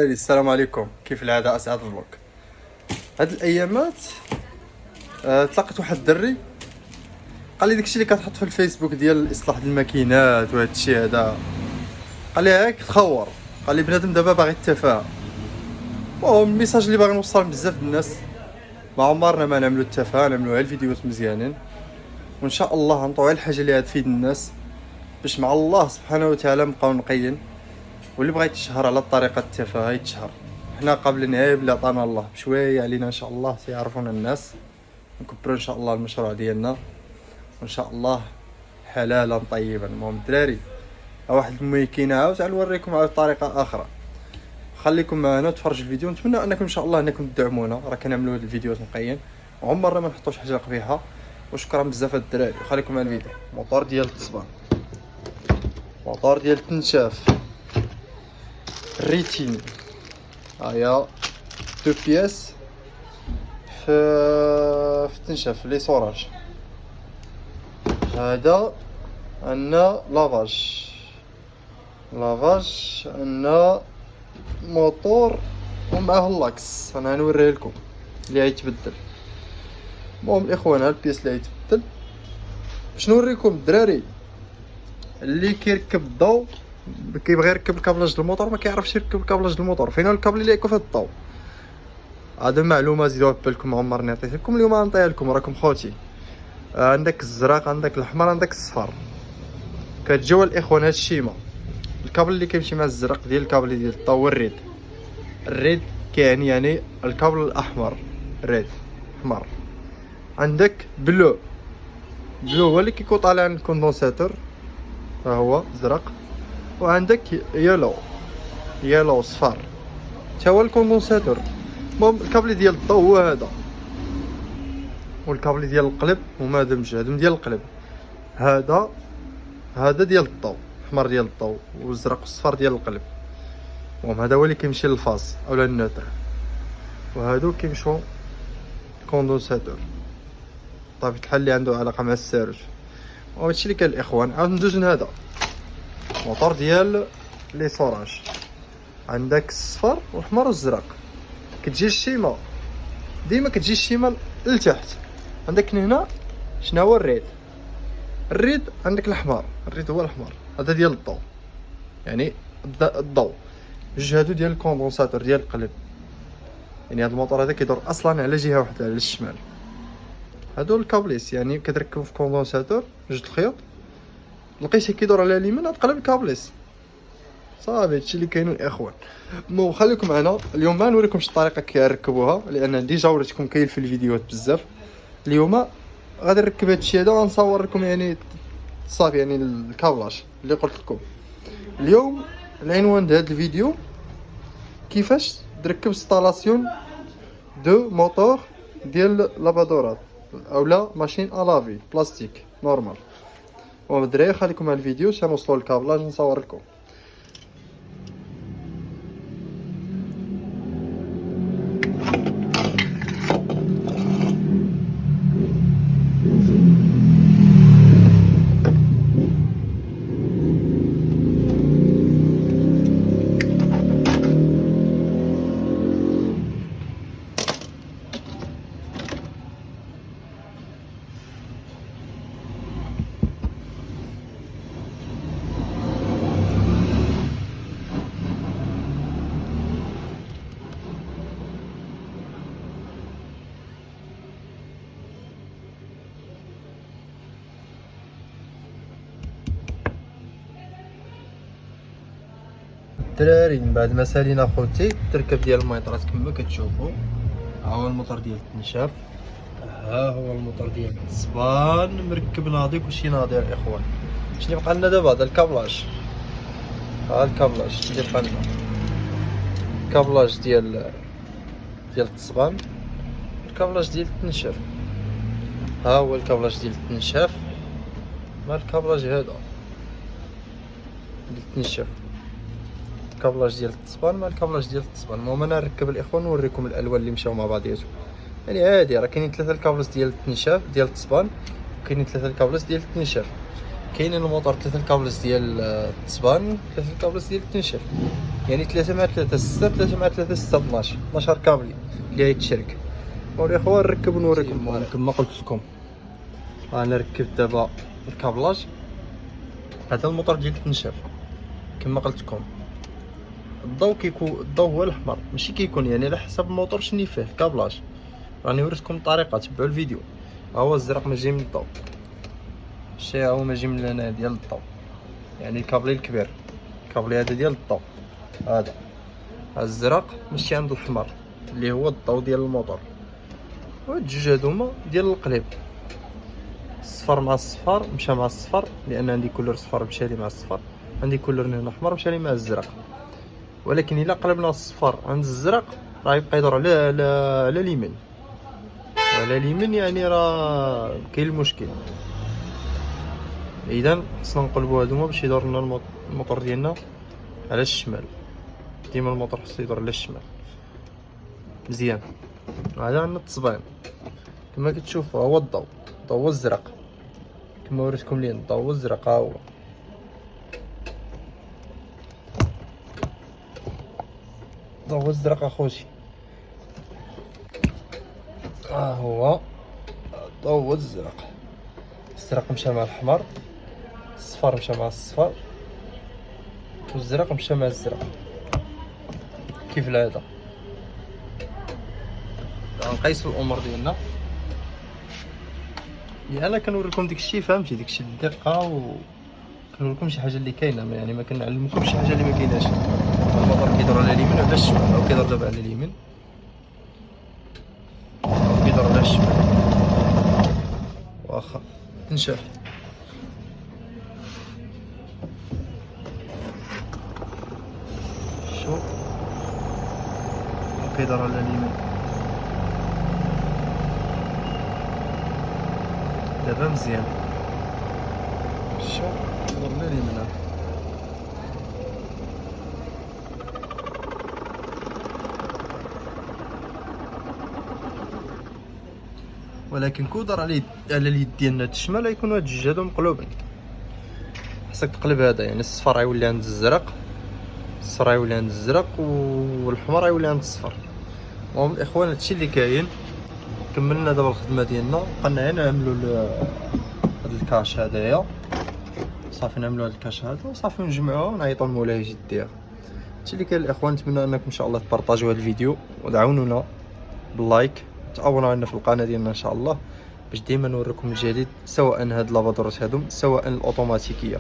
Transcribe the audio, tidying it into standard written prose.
السلام عليكم. كيف العاده اسعد فلوق. هاد الايامات تلاقيت واحد الدري قال لي داكشي اللي كتحط في الفيسبوك ديال اصلاح الماكينات وهذا الشيء هذا، قال لي هاك تخور، قال لي بنادم دابا باغي التفاهه. الميساج اللي باغي نوصل بزاف الناس، ما عمرنا ما نعملوا التفاهه، نعملوا الفيديوهات مزيانين، وان شاء الله غنطوع الحاجه اللي تفيد الناس باش مع الله سبحانه وتعالى نبقاو نقيين. واللي بغى يتشهر على الطريقه التافهه يتشهر، حنا قابلين عيب اللي عطانا الله بشويه علينا، ان شاء الله سيعرفونا الناس، نكبروا ان شاء الله المشروع ديالنا وان شاء الله حلالا طيبا. المهم الدراري واحد الميكينه عاود نوريكم على طريقه اخرى، خليكم معنا تفرجوا الفيديو. نتمنى انكم ان شاء الله انكم تدعمونا، راه كنعملوا هاد الفيديوهات نقيين وعمرنا ما نحطوش حاجه قبيحه. وشكرا بزاف الدراري، خليكم مع الفيديو. موطور ديال التصبان، موطور ديال التنشاف ريتين، هيا دو بياس في التنشاف لي سوراج. هذا عندنا لافاج، عندنا موتور ومعاه اللاكس، انا غنوريه لكم اللي غيتبدل. المهم الاخوان ها البياس اللي غيتبدل باش نوريكم الدراري اللي كيركب الضو كيبغي يركب الكابلاج ديال الموتور ما كيعرفش يركب الكابلاج ديال الموتور. فين هو الكابل اللي يكون في الضو؟ هذا معلومه زيدوها بالكم، عمرني عطيتها لكم، اليوم غنعطيها لكم، راكم خوتي. عندك الزرق، عندك الاحمر، عندك الصفر، كتجيو الاخوان هاد الشيمه. الكابل اللي كيمشي مع الزرق ديال الكابل ديال الضو هو الريد. الريد كيعني يعني الكابل الاحمر، ريد احمر. عندك بلو هو اللي كيكون طالع عند الكوندونساتور، ها هو زرق. وعندك يالو صفار تا هو الكوندونساتور. المهم الكابل ديال الضو هو هذا، والكابل ديال القلب هما هادو ديال القلب. هذا ديال الضو، احمر ديال الضو، والزرق والصفر ديال القلب. المهم هذا هو اللي كيمشي للفاز اولا النوتر، وهادو كيمشيو الكوندونساتور بطبيعة الحال اللي عنده علاقه مع الساروج. وهادشي اللي كاين الاخوان. عاود ندوز لهذا موتور ديال لي سوراج، عندك الصفر والاحمر والزرق. كتجي الشيمه ديما كتجي الشيمه لتحت. عندك هنا شنو هو الريد عندك الاحمر، الريد هو الاحمر، هذا ديال الضوء يعني الضوء. جوج هادو ديال الكوندونساتور ديال القلب، يعني هذا الموتور هذا كيدور اصلا على جهه واحده على الشمال. هادو الكابليس يعني كتركبو في كوندونساتور جوج الخيوط، لقيتيه كيدور على اليمين غتقلب الكابليس صافي. هادشي اللي كاين الاخوان. مو خليكم معنا اليوم ما نوريكمش الطريقه كيركبوها لان ديجا وريتكم كاين في الفيديوهات بزاف. اليوم غادي نركب هادشي هذا وغنصور لكم يعني صافي يعني الكابلاج اللي قلت لكم اليوم. العنوان ديال هذا الفيديو كيفاش تركب انستالاسيون دو موتور ديال لابادورات اولا ماشين الافي بلاستيك نورمال. الدراري خليكم مع الفيديو باش نوصلوا للكابلاج نصور لكم. الدراري من بعد ما سالينا خوتي التركب ديال الميطرات كما كتشوفوا، ها هو الموتور ديال التنشاف، ها هو الموتور ديال الصبان مركب ناضي كلشي ناضي الاخوان. شنو بقى لنا دابا؟ هذا الكابلاج، ها الكابلاج اللي بقى لنا، الكابلاج ديال التصبان، الكابلاج ديال التنشاف. ها هو الكابلاج ديال التنشاف مع الكابلاج هذا ديال التنشاف، الكابلاج ديال التصبان مع الكابلاج ديال التصبان. المهم انا نركب الاخوان نوريكم الالوان اللي مشاو مع بعضياتهم. يعني عادي راه كاينين ثلاثه الكابلاج ديال التنشاف ديال التصبان، وكاينين ثلاثه الكابلاج ديال التنشاف. كاينين الموتور 3 الكابلز ديال التصبان، 3 الكابلز ديال التنشيف، يعني 3 مع 3 6، 3 مع 3 6 12 كابل اللي غيتشارك. والاخوان نركب ونوريكم كما قلت لكم. انا ركبت دابا الكابلاج. هذا الموتور ديال التنشيف كما قلت لكم. الضوء هو الاحمر، ماشي كيكون يعني على حسب الموتور شنو فيه الكابلاج. راني وريتكم الطريقه، تبعوا الفيديو. ها هو الزرق ما جاي من الضوء، الشيء هو ما جاي من هنا ديال الضوء، يعني الكابلي الكبير، الكابلي هذا ديال الضوء. هذا الزرق ماشي عند الاحمر اللي هو الضوء ديال الموتور. وهاد الجوج هادوما ديال القليب، الصفر مع الصفر مشى مع الصفر، لان عندي كولر صفر مشى لي مع الصفر، عندي كولر هنا احمر مشى لي مع الزرق. ولكن الا قلبنا الصفر عند الزرق راه يبقى يدور على اليمين، وعلى اليمين يعني راه كاين المشكل. اذا خصنا نقلبوا هادوما باش يدور لنا الموتور ديالنا على الشمال. ديما الموتور خصو يدور على الشمال مزيان. هذا عندنا التصبان كما كتشوفوا، هو الضوء هو الزرق كما وريتكم ليه. الضوء هو الزرق، ها هو الضوء هو الزرق اخوتي، ها هو الضوء هو الزرق. الزرق مشى مع الاحمر، الصفر مشى مع الصفر، والزرق مشى مع الزرق كيف العاده. نقيسوا الامور ديالنا، انا كنوريكم داكشي فهمتي، داكشي بالدقه، و كنوريكم شي حاجه اللي كاينه، يعني ما كنعلمكمش شي حاجه اللي ما كايناش. الموتور كيدور على اليمين وعلى الشمال، او كيدور دابا على اليمين او كيدور على الشمال. واخا تنشاف شوف كيدور على اليمين دابا مزيان. شوف كيدور على اليمين، ولكن كودر على اليد ديالنا الشمال غيكونوا هاد الجوج هادو مقلوبين. خاصك تقلب هذا، يعني الصفر غيولي عند الزرق، الصفر غيولي عند الزرق، والحمر غيولي عند الصفر. المهم الاخوان هادشي اللي كاين. كملنا دابا الخدمه ديالنا، بقينا غير نعملوا هاد الكاش هدايا صافي، نعملوا هاد الكاش هذا وصافي نجمعوها ونعيطوا لمولاي يجي يديها. هادشي اللي كاين الاخوان. نتمنى انكم ان شاء الله تبارطاجيو هاد الفيديو ودعونونا باللايك، تابوناو لنا في القناه ديالنا ان شاء الله باش ديما نوريكم الجديد، سواء هاد لافادورات هادو سواء الاوتوماتيكيه.